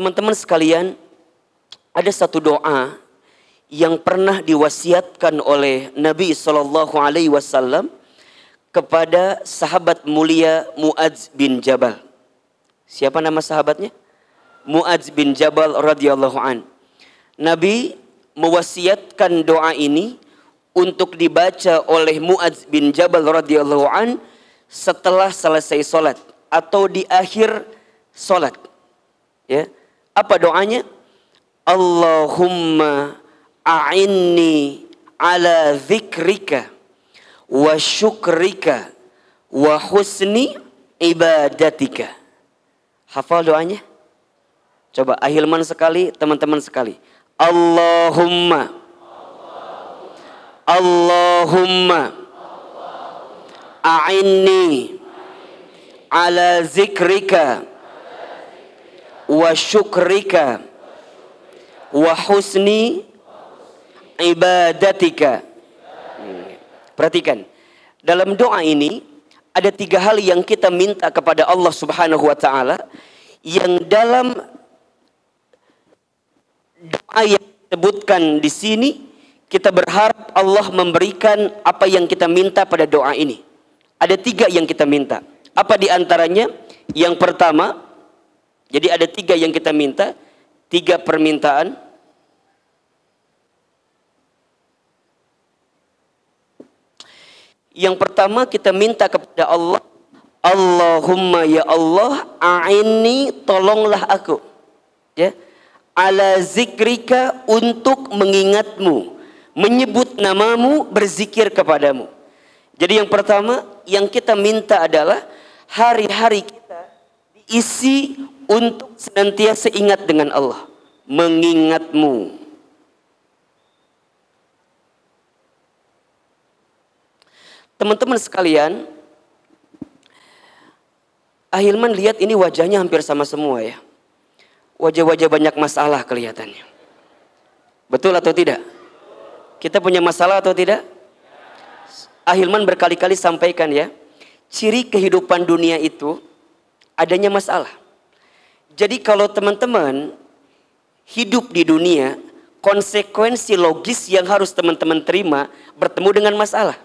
Teman-teman sekalian, ada satu doa yang pernah diwasiatkan oleh Nabi SAW kepada sahabat mulia Muadz bin Jabal. Siapa nama sahabatnya? Muadz bin Jabal radhiyallahu an. Nabi mewasiatkan doa ini untuk dibaca oleh Muadz bin Jabal radhiyallahu an setelah selesai solat atau di akhir solat. Ya, apa doanya? Allahumma a'inni ala dzikrika wa syukrika wa husni ibadatika. Hafal doanya? Coba ahilman sekali, teman-teman sekali. Allahumma a'inni ala zikrika wa syukrika wa husni ibadatika. Perhatikan, dalam doa ini ada 3 hal yang kita minta kepada Allah Subhanahu wa taala, yang dalam doa yang disebutkan di sini kita berharap Allah memberikan apa yang kita minta pada doa ini. Ada 3 yang kita minta. Apa di antaranya? Yang pertama, jadi ada 3 yang kita minta, 3 permintaan. Yang pertama kita minta kepada Allah, Allahumma ya Allah, a'inni, tolonglah aku. Ya. Ala zikrika, untuk mengingatmu, menyebut namamu, berzikir kepadamu. Jadi yang pertama yang kita minta adalah hari-hari kita diisi untuk senantiasa ingat dengan Allah, mengingatmu. Teman-teman sekalian, ahilman lihat ini wajahnya hampir sama semua ya. Wajah-wajah banyak masalah kelihatannya. Betul atau tidak? Kita punya masalah atau tidak? Ahilman berkali-kali sampaikan ya, ciri kehidupan dunia itu adanya masalah. Jadi kalau teman-teman hidup di dunia, konsekuensi logis yang harus teman-teman terima bertemu dengan masalah.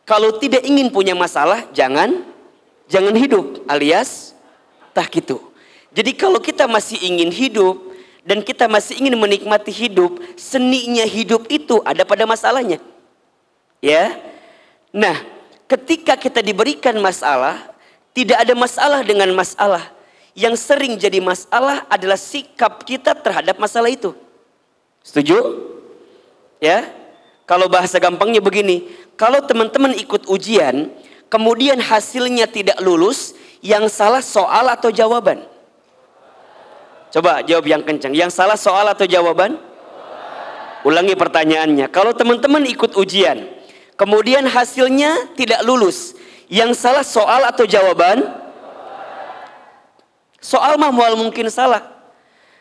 Kalau tidak ingin punya masalah, jangan hidup, alias tah gitu. Jadi kalau kita masih ingin hidup dan kita masih ingin menikmati hidup, seninya hidup itu ada pada masalahnya. Ya. Nah, ketika kita diberikan masalah, tidak ada masalah dengan masalah. Yang sering jadi masalah adalah sikap kita terhadap masalah itu. Setuju? Ya. Kalau bahasa gampangnya begini, kalau teman-teman ikut ujian, kemudian hasilnya tidak lulus, yang salah soal atau jawaban? Coba jawab yang kencang. Yang salah soal atau jawaban? Ulangi pertanyaannya. Kalau teman-teman ikut ujian, kemudian hasilnya tidak lulus, yang salah soal atau jawaban? Soal mah mual mungkin salah.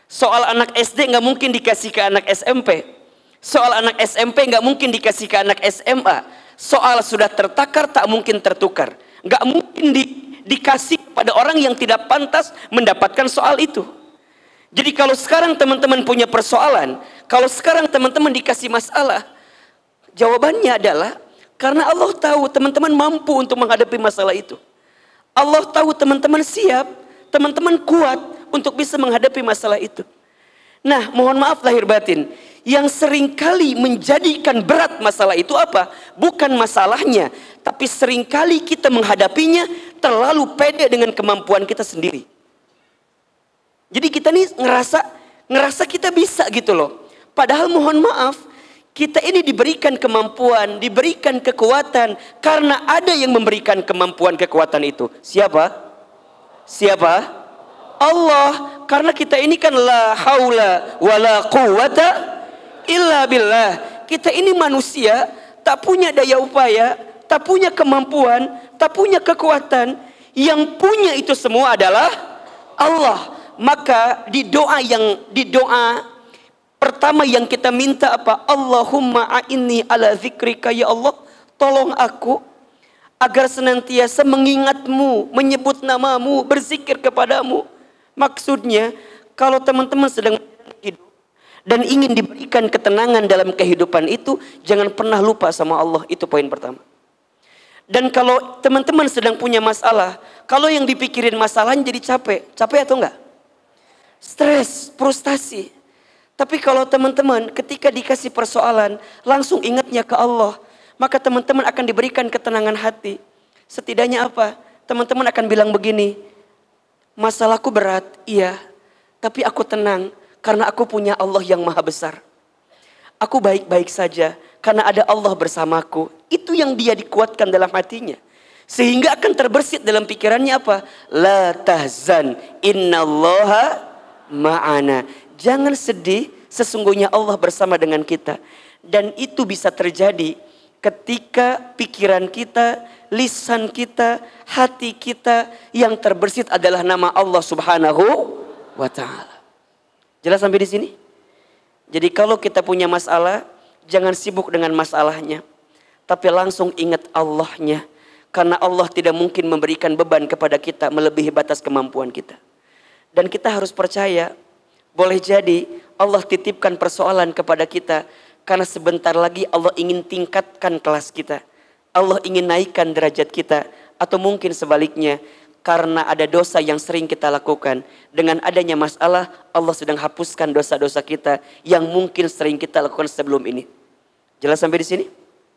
Soal anak SD nggak mungkin dikasih ke anak SMP. Soal anak SMP nggak mungkin dikasih ke anak SMA. Soal sudah tertakar tak mungkin tertukar. Nggak mungkin dikasih pada orang yang tidak pantas mendapatkan soal itu. Jadi kalau sekarang teman-teman punya persoalan, kalau sekarang teman-teman dikasih masalah, jawabannya adalah karena Allah tahu teman-teman mampu untuk menghadapi masalah itu. Allah tahu teman-teman siap, teman-teman kuat untuk bisa menghadapi masalah itu. Nah, mohon maaf lahir batin, yang seringkali menjadikan berat masalah itu apa? Bukan masalahnya, tapi seringkali kita menghadapinya terlalu pede dengan kemampuan kita sendiri. Jadi kita nih ngerasa kita bisa gitu loh. Padahal mohon maaf, kita ini diberikan kemampuan, diberikan kekuatan karena ada yang memberikan kemampuan kekuatan itu. Siapa? Allah. Karena kita ini kan la haula wala quwata illa billah. Kita ini manusia, tak punya daya upaya, tak punya kemampuan, tak punya kekuatan. Yang punya itu semua adalah Allah. Maka di doa pertama yang kita minta apa? Allahumma a'inni ala zikrika, ya Allah, tolong aku agar senantiasa mengingatmu, menyebut namamu, berzikir kepadamu. Maksudnya, Kalau teman-teman sedang hidup dan ingin diberikan ketenangan dalam kehidupan itu, jangan pernah lupa sama Allah. Itu poin pertama. Dan kalau teman-teman sedang punya masalah, kalau yang dipikirin masalahnya jadi capek. Capek atau enggak? Stres, frustasi. Tapi kalau teman-teman ketika dikasih persoalan, langsung ingatnya ke Allah, maka teman-teman akan diberikan ketenangan hati. Setidaknya apa? Teman-teman akan bilang begini, masalahku berat, iya. Tapi aku tenang karena aku punya Allah yang maha besar. Aku baik-baik saja karena ada Allah bersamaku. Itu yang dia dikuatkan dalam hatinya. Sehingga akan terbersit dalam pikirannya apa? La tahzan innallaha ma'ana. Jangan sedih, sesungguhnya Allah bersama dengan kita. Dan itu bisa terjadi ketika pikiran kita, lisan kita, hati kita yang terbersit adalah nama Allah Subhanahu wa ta'ala. Jelas sampai di sini? Jadi kalau kita punya masalah, jangan sibuk dengan masalahnya, tapi langsung ingat Allahnya. Karena Allah tidak mungkin memberikan beban kepada kita melebihi batas kemampuan kita. Dan kita harus percaya, boleh jadi Allah titipkan persoalan kepada kita karena sebentar lagi Allah ingin tingkatkan kelas kita. Allah ingin naikkan derajat kita. Atau mungkin sebaliknya, karena ada dosa yang sering kita lakukan. Dengan adanya masalah, Allah sedang hapuskan dosa-dosa kita yang mungkin sering kita lakukan sebelum ini. Jelas sampai di sini?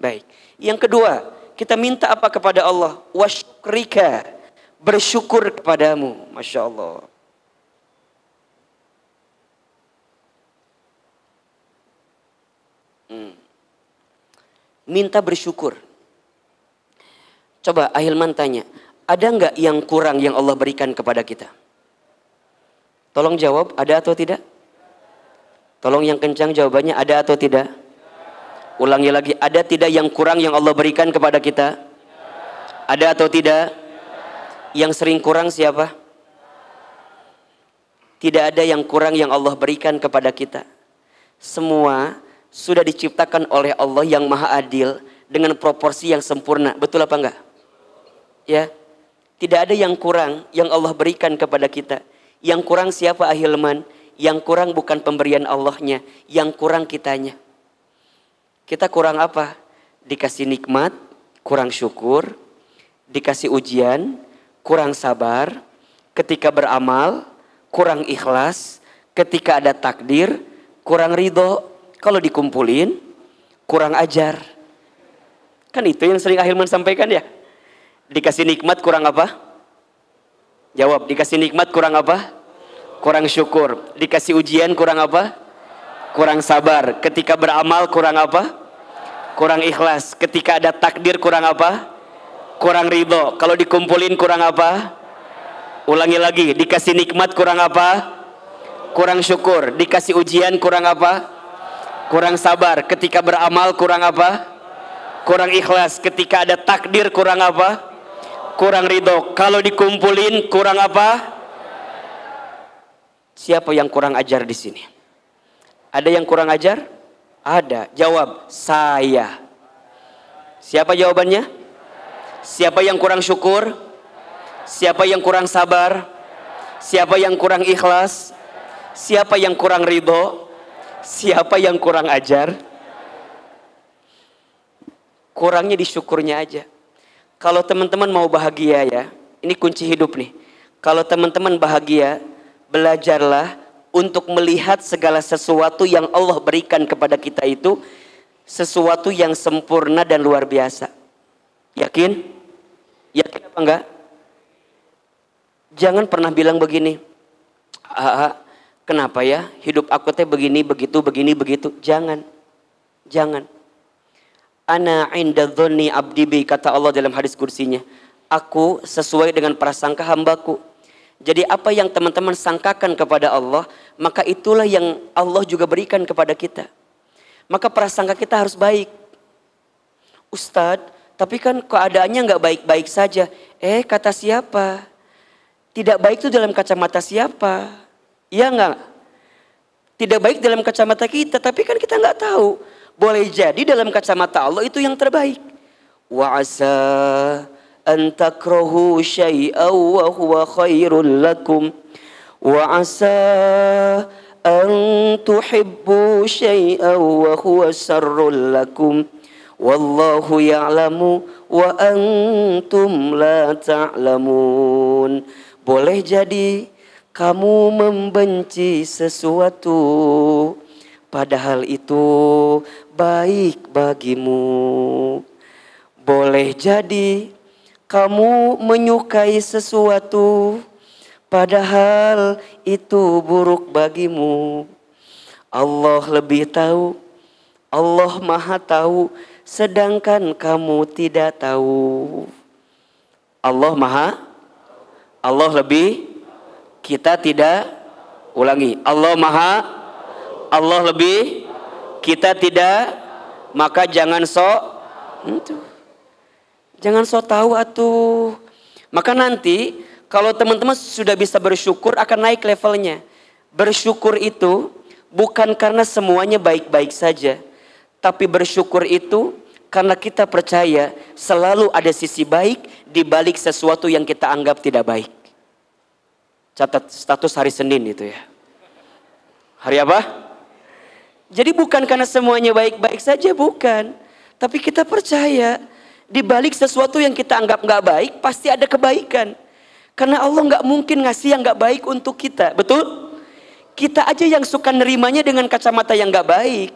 Baik. Yang kedua, kita minta apa kepada Allah? Wasyukrika, bersyukur kepadamu. Masya Allah. Minta bersyukur. Coba Ahilman tanya, ada nggak yang kurang yang Allah berikan kepada kita? Tolong jawab, ada atau tidak? Tolong yang kencang jawabannya, ada atau tidak? Ulangi lagi, ada tidak yang kurang yang Allah berikan kepada kita? Ada atau tidak? Yang sering kurang siapa? Tidak ada yang kurang yang Allah berikan kepada kita. Semua sudah diciptakan oleh Allah yang maha adil dengan proporsi yang sempurna. Betul apa enggak? Ya, tidak ada yang kurang yang Allah berikan kepada kita. Yang kurang siapa Ahilman? Yang kurang bukan pemberian Allahnya, yang kurang kitanya. Kita kurang apa? Dikasih nikmat, kurang syukur. Dikasih ujian, kurang sabar. Ketika beramal, kurang ikhlas. Ketika ada takdir, kurang ridho. Kalau dikumpulin, kurang ajar. Kan itu yang sering Ahilman sampaikan ya. Dikasih nikmat kurang apa? Jawab, dikasih nikmat kurang apa? Kurang syukur. Dikasih ujian kurang apa? Kurang sabar. Ketika beramal kurang apa? Kurang ikhlas. Ketika ada takdir kurang apa? Kurang ridho. Kalau dikumpulin kurang apa? Ulangi lagi, dikasih nikmat kurang apa? Kurang syukur. Dikasih ujian kurang apa? Kurang sabar. Ketika beramal kurang apa? Kurang ikhlas. Ketika ada takdir kurang apa? Kurang ridho. Kalau dikumpulin kurang apa? Siapa yang kurang ajar di sini? Ada yang kurang ajar? Ada. Jawab, saya. Siapa jawabannya? Siapa yang kurang syukur? Siapa yang kurang sabar? Siapa yang kurang ikhlas? Siapa yang kurang ridho? Siapa yang kurang ajar? Kurangnya di syukurnya aja. Kalau teman-teman mau bahagia ya, ini kunci hidup nih. Kalau teman-teman bahagia, belajarlah untuk melihat segala sesuatu yang Allah berikan kepada kita itu sesuatu yang sempurna dan luar biasa. Yakin? Yakin apa enggak? Jangan pernah bilang begini, kenapa ya hidup aku teh begini, begitu, begini, begitu. Jangan. Jangan. Ana inda dhonni abdi bi, kata Allah dalam hadis kursinya. Aku sesuai dengan prasangka hambaku. Jadi apa yang teman-teman sangkakan kepada Allah, maka itulah yang Allah juga berikan kepada kita. Maka prasangka kita harus baik. Ustadz, tapi kan keadaannya nggak baik-baik saja. Kata siapa? Tidak baik itu dalam kacamata siapa? Iya nggak? Tidak baik dalam kacamata kita, tapi kan kita nggak tahu. Boleh jadi dalam kacamata Allah itu yang terbaik. Wa asa an takrahu syai'aw wa huwa khairul lakum Wa asa an tuhibbu syai'an wa huwa syarrul lakum. Wallahu ya'lamu wa antum la ta'lamun. Boleh jadi kamu membenci sesuatu, padahal itu baik bagimu. Boleh jadi kamu menyukai sesuatu, padahal itu buruk bagimu. Allah lebih tahu, Allah Maha tahu, sedangkan kamu tidak tahu. Allah lebih, kita tidak. Ulangi, Allah Maha, Allah lebih, kita tidak. Maka jangan jangan sok tahu atuh. Maka nanti kalau teman-teman sudah bisa bersyukur akan naik levelnya. Bersyukur itu bukan karena semuanya baik-baik saja, tapi bersyukur itu karena kita percaya selalu ada sisi baik di balik sesuatu yang kita anggap tidak baik. Catat status hari Senin itu ya. Hari apa? Jadi bukan karena semuanya baik-baik saja, bukan. Tapi kita percaya di balik sesuatu yang kita anggap nggak baik pasti ada kebaikan. Karena Allah nggak mungkin ngasih yang nggak baik untuk kita, betul? Kita aja yang suka nerimanya dengan kacamata yang nggak baik.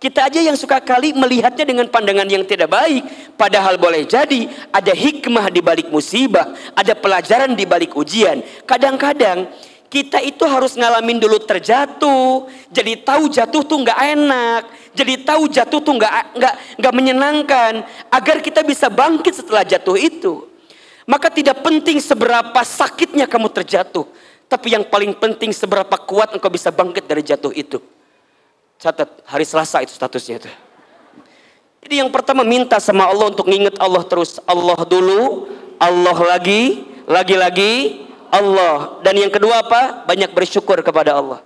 Kita aja yang suka kali melihatnya dengan pandangan yang tidak baik. Padahal boleh jadi ada hikmah di balik musibah, ada pelajaran di balik ujian. Kadang-kadang kita itu harus ngalamin dulu terjatuh, jadi tahu jatuh tuh nggak enak, jadi tahu jatuh tuh nggak menyenangkan, agar kita bisa bangkit setelah jatuh itu. Maka tidak penting seberapa sakitnya kamu terjatuh, tapi yang paling penting seberapa kuat engkau bisa bangkit dari jatuh itu. Catat, hari Selasa itu statusnya itu. Jadi yang pertama minta sama Allah untuk nginget Allah terus. Allah dulu, Allah lagi Allah. Dan yang kedua apa? Banyak bersyukur kepada Allah.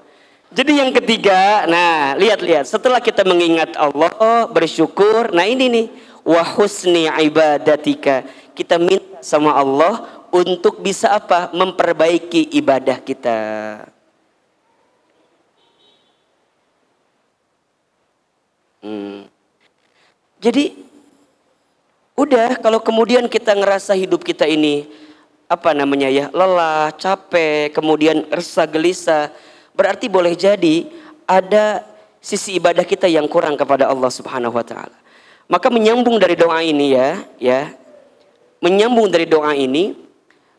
Jadi yang ketiga, nah lihat. Setelah kita mengingat Allah, bersyukur. Nah ini nih, wa husni ibadatika. Kita minta sama Allah untuk bisa apa? Memperbaiki ibadah kita. Jadi udah, kalau kemudian kita ngerasa hidup kita ini lelah, capek, kemudian resah, gelisah, berarti boleh jadi ada sisi ibadah kita yang kurang kepada Allah Subhanahu wa taala. Maka menyambung dari doa ini menyambung dari doa ini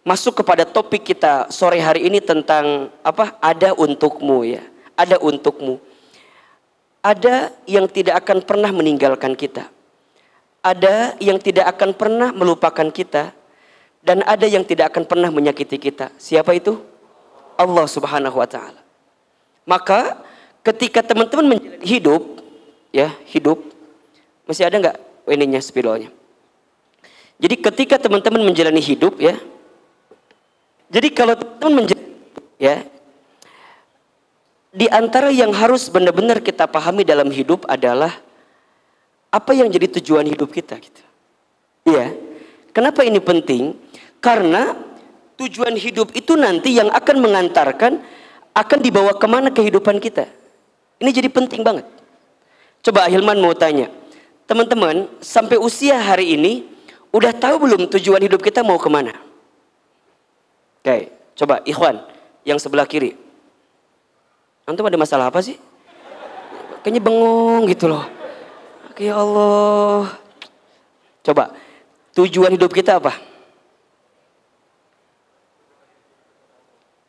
masuk kepada topik kita sore hari ini tentang apa? Ada untukmu ya. Ada untukmu. Ada yang tidak akan pernah meninggalkan kita. Ada yang tidak akan pernah melupakan kita. Dan ada yang tidak akan pernah menyakiti kita. Siapa itu? Allah Subhanahu wa taala. Maka ketika teman-teman menjalani hidup, masih ada nggak ininya spidolnya? Jadi ketika teman-teman menjalani hidup ya. Jadi kalau teman-teman menjalani di antara yang harus benar-benar kita pahami dalam hidup adalah apa yang jadi tujuan hidup kita gitu. Iya. Kenapa ini penting? Karena tujuan hidup itu nanti yang akan mengantarkan, akan dibawa kemana kehidupan kita. Ini jadi penting banget. Coba Hilman mau tanya, teman-teman sampai usia hari ini udah tahu belum tujuan hidup kita mau kemana? Oke, coba Ikhwan yang sebelah kiri. Antum ada masalah apa sih? Kayaknya bengong gitu loh. Ya Allah. Coba, tujuan hidup kita apa?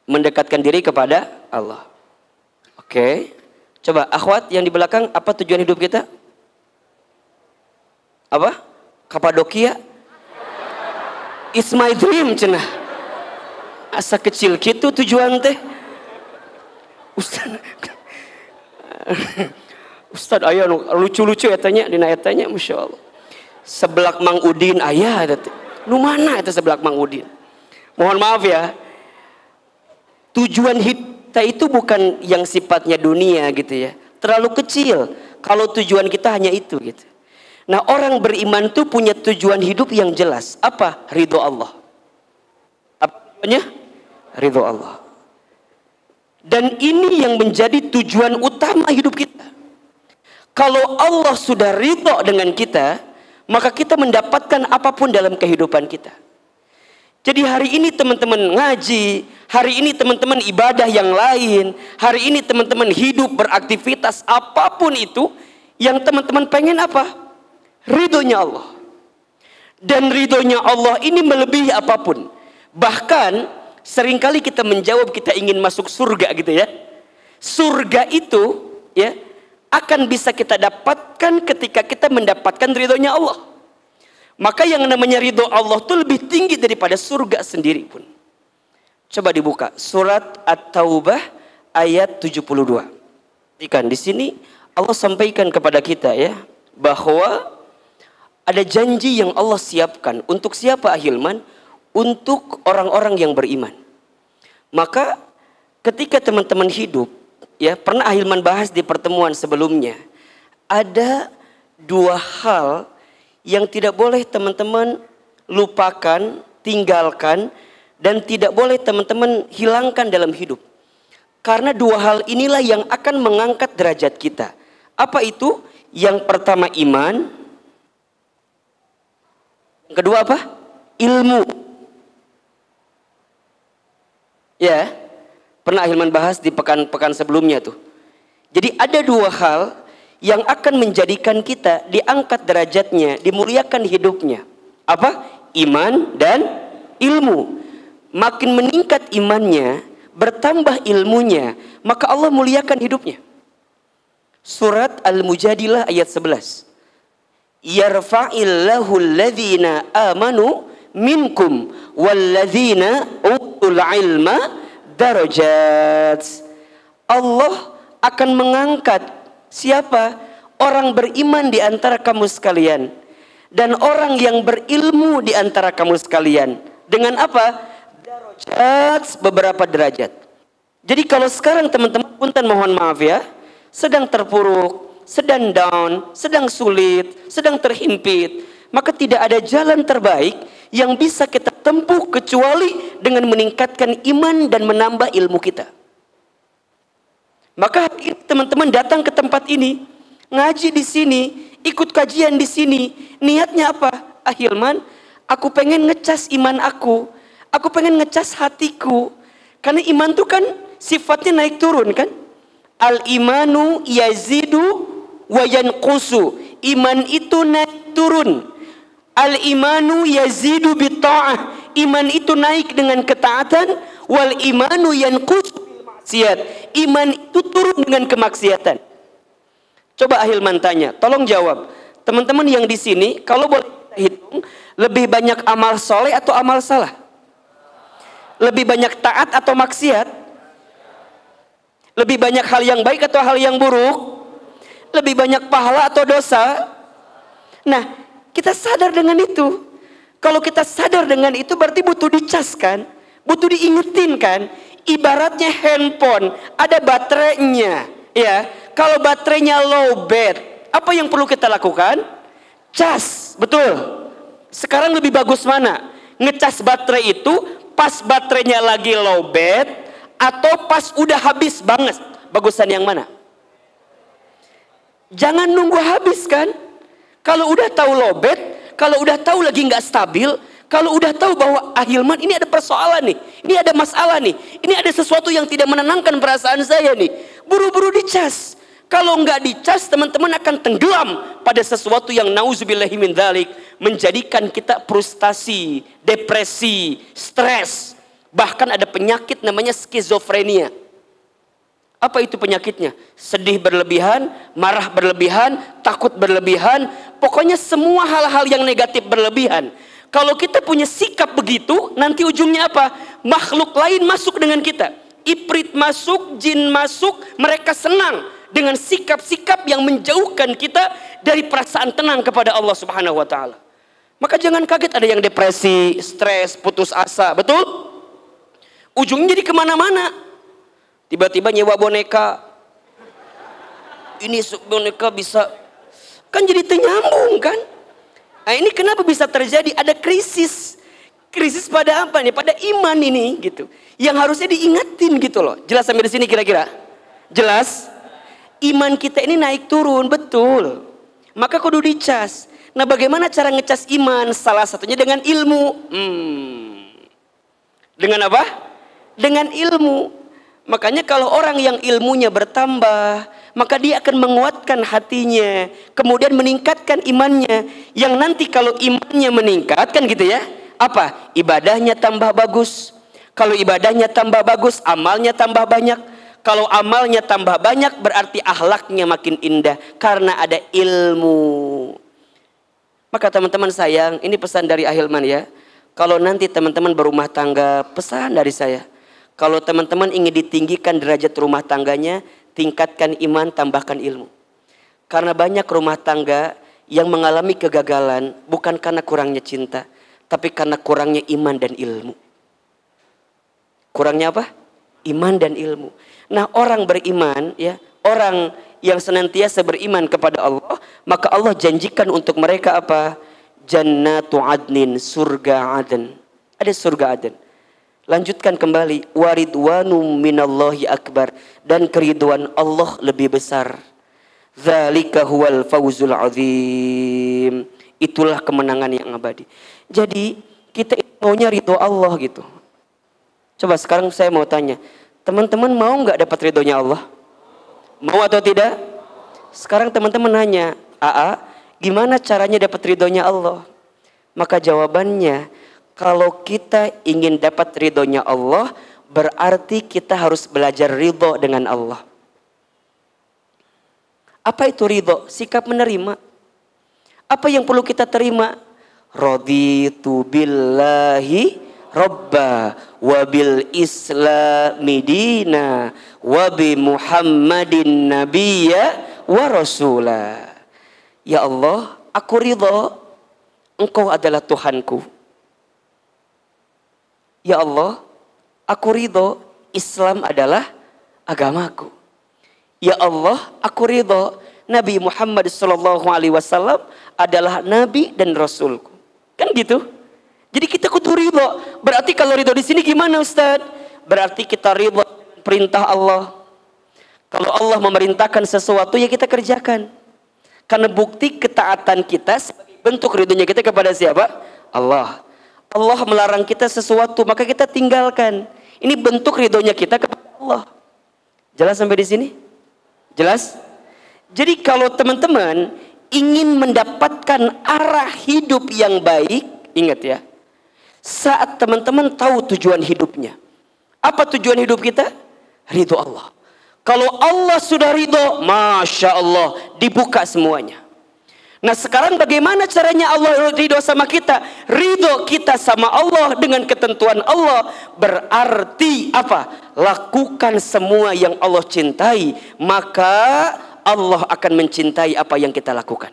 Mendekatkan diri kepada Allah. Oke. Coba, akhwat yang di belakang, apa tujuan hidup kita? Apa? Kapadokia? It's my dream, cenah. Asa kecil gitu tujuan teh. Ustad ayah lucu-lucu etanya dina etanya, Masya Allah. Sebelak Mang Udin ayah nu mana itu sebelak Mang Udin. Mohon maaf ya. Tujuan kita itu bukan yang sifatnya dunia gitu ya. Terlalu kecil kalau tujuan kita hanya itu gitu. Nah, orang beriman tuh punya tujuan hidup yang jelas. Apa? Ridho Allah. Apa tujuannya? Ridho Allah. Dan ini yang menjadi tujuan utama hidup kita. Kalau Allah sudah ridho dengan kita, maka kita mendapatkan apapun dalam kehidupan kita. Jadi hari ini teman-teman ngaji, hari ini teman-teman ibadah yang lain, hari ini teman-teman hidup beraktivitas apapun itu, yang teman-teman pengen apa? Ridhonya Allah. Dan ridhonya Allah ini melebihi apapun. Bahkan seringkali kita menjawab kita ingin masuk surga gitu ya. Surga itu ya akan bisa kita dapatkan ketika kita mendapatkan ridhonya Allah. Maka yang namanya ridho Allah itu lebih tinggi daripada surga sendiri pun. Coba dibuka surat At-Taubah ayat 72. Di sini Allah sampaikan kepada kita ya bahwa ada janji yang Allah siapkan untuk siapa Ahilman? Untuk orang-orang yang beriman. Maka ketika teman-teman hidup ya, pernah Ahilman bahas di pertemuan sebelumnya, ada dua hal yang tidak boleh teman-teman lupakan, tinggalkan, dan tidak boleh teman-teman hilangkan dalam hidup. Karena dua hal inilah yang akan mengangkat derajat kita. Apa itu? Yang pertama iman. Yang kedua apa? Ilmu. Ya, pernah Ahilman bahas di pekan-pekan sebelumnya tuh. Jadi ada dua hal yang akan menjadikan kita diangkat derajatnya, dimuliakan hidupnya. Apa? Iman dan ilmu. Makin meningkat imannya, bertambah ilmunya, maka Allah muliakan hidupnya. Surat Al-Mujadilah ayat 11. Yarfa'illahu alladhina amanu minkum walladzina utul ilma darajat. Allah akan mengangkat siapa? Orang beriman di antara kamu sekalian dan orang yang berilmu di antara kamu sekalian. Dengan apa? Darajat, beberapa derajat. Jadi kalau sekarang teman-teman punten mohon maaf ya, sedang terpuruk, sedang down, sedang sulit, sedang terhimpit, maka tidak ada jalan terbaik yang bisa kita tempuh kecuali dengan meningkatkan iman dan menambah ilmu kita. Maka teman-teman datang ke tempat ini, ngaji di sini, ikut kajian di sini, niatnya apa? Ahilman, aku pengen ngecas iman aku pengen ngecas hatiku. Karena iman itu kan sifatnya naik turun kan? Al-imanu yazidu wa yanqusu. Iman itu naik turun. Al-imanu yazidu bitta'ah. Iman itu naik dengan ketaatan. Wal imanu yanqusu bil maksiat. Iman itu turun dengan kemaksiatan. Coba Ahilman tanya, tolong jawab. Teman-teman yang di sini, kalau boleh kita hitung, lebih banyak amal soleh atau amal salah? Lebih banyak taat atau maksiat? Lebih banyak hal yang baik atau hal yang buruk? Lebih banyak pahala atau dosa? Nah, kita sadar dengan itu. Kalau kita sadar dengan itu berarti butuh dicaskan, butuh diingetin kan? Ibaratnya handphone, ada baterainya, ya. Kalau baterainya low bed, apa yang perlu kita lakukan? Cas, betul. Sekarang lebih bagus mana? Ngecas baterai itu pas baterainya lagi low bed atau pas udah habis banget? Bagusan yang mana? Jangan nunggu habis kan? Kalau udah tahu low bed, kalau udah tahu lagi nggak stabil, kalau udah tahu bahwa Ahilman ini ada persoalan nih, ini ada masalah nih, ini ada sesuatu yang tidak menenangkan perasaan saya nih, buru-buru dicas. Kalau nggak dicas, teman-teman akan tenggelam pada sesuatu yang nauzubillahi min dzalik, menjadikan kita frustasi, depresi, stres, bahkan ada penyakit namanya skizofrenia. Apa itu penyakitnya? Sedih berlebihan, marah berlebihan, takut berlebihan, pokoknya semua hal-hal yang negatif berlebihan. Kalau kita punya sikap begitu, nanti ujungnya apa? Makhluk lain masuk dengan kita. Ifrit masuk, jin masuk, mereka senang dengan sikap-sikap yang menjauhkan kita dari perasaan tenang kepada Allah Subhanahu wa taala. Maka jangan kaget ada yang depresi, stres, putus asa, betul? Ujungnya jadi kemana-mana. Tiba-tiba nyewa boneka. Ini boneka bisa, kan jadi ternyambung kan? Nah ini kenapa bisa terjadi? Ada krisis. Krisis pada apa nih? Pada iman ini gitu. Yang harusnya diingatin gitu loh. Jelas sampai di sini kira-kira? Jelas? Iman kita ini naik turun, betul. Maka kudu dicas. Nah, bagaimana cara ngecas iman? Salah satunya dengan ilmu. Dengan apa? Dengan ilmu. Makanya kalau orang yang ilmunya bertambah, maka dia akan menguatkan hatinya, kemudian meningkatkan imannya. Yang nanti kalau imannya meningkat, kan gitu ya, apa? Ibadahnya tambah bagus. Kalau ibadahnya tambah bagus, amalnya tambah banyak. Kalau amalnya tambah banyak, berarti akhlaknya makin indah karena ada ilmu. Maka teman-teman sayang, ini pesan dari Ahilman ya. Kalau nanti teman-teman berumah tangga, pesan dari saya. Kalau teman-teman ingin ditinggikan derajat rumah tangganya, tingkatkan iman, tambahkan ilmu. Karena banyak rumah tangga yang mengalami kegagalan bukan karena kurangnya cinta, tapi karena kurangnya iman dan ilmu. Kurangnya apa? Iman dan ilmu. Nah, orang beriman ya, orang yang senantiasa beriman kepada Allah, maka Allah janjikan untuk mereka apa? Jannatu adnin, surga Aden. Ada surga Aden. Lanjutkan kembali, waridwanum minallahi akbar, dan keriduan Allah lebih besar. Dzalika huwal fawzul azim. Itulah kemenangan yang abadi. Jadi kita maunya ridho Allah gitu. Coba sekarang saya mau tanya, teman-teman mau nggak dapat ridhonya Allah? Mau atau tidak? Sekarang teman-teman nanya, gimana caranya dapat ridhonya Allah? Maka jawabannya, kalau kita ingin dapat ridhonya Allah, berarti kita harus belajar ridho dengan Allah. Apa itu ridho? Sikap menerima. Apa yang perlu kita terima? Raditu billahi Rabba wa bil islami dina wa bi Muhammadin nabiyya wa rasulah. Ya Allah, aku ridho Engkau adalah Tuhanku. Ya Allah, aku ridho Islam adalah agamaku. Ya Allah, aku ridho Nabi Muhammad SAW adalah Nabi dan Rasulku. Kan gitu? Jadi kita kudu ridho. Berarti kalau ridho di sini gimana Ustaz? Berarti kita ridho perintah Allah. Kalau Allah memerintahkan sesuatu ya kita kerjakan. Karena bukti ketaatan kita sebagai bentuk ridhonya kita kepada siapa? Allah. Allah melarang kita sesuatu maka kita tinggalkan. Ini bentuk ridhonya kita kepada Allah. Jelas sampai di sini? Jelas? Jadi kalau teman-teman ingin mendapatkan arah hidup yang baik, ingat ya. Saat teman-teman tahu tujuan hidupnya. Apa tujuan hidup kita? Ridho Allah. Kalau Allah sudah ridho, Masya Allah, dibuka semuanya. Nah sekarang bagaimana caranya Allah ridho sama kita? Ridho kita sama Allah dengan ketentuan Allah. Berarti apa? Lakukan semua yang Allah cintai. Maka Allah akan mencintai apa yang kita lakukan.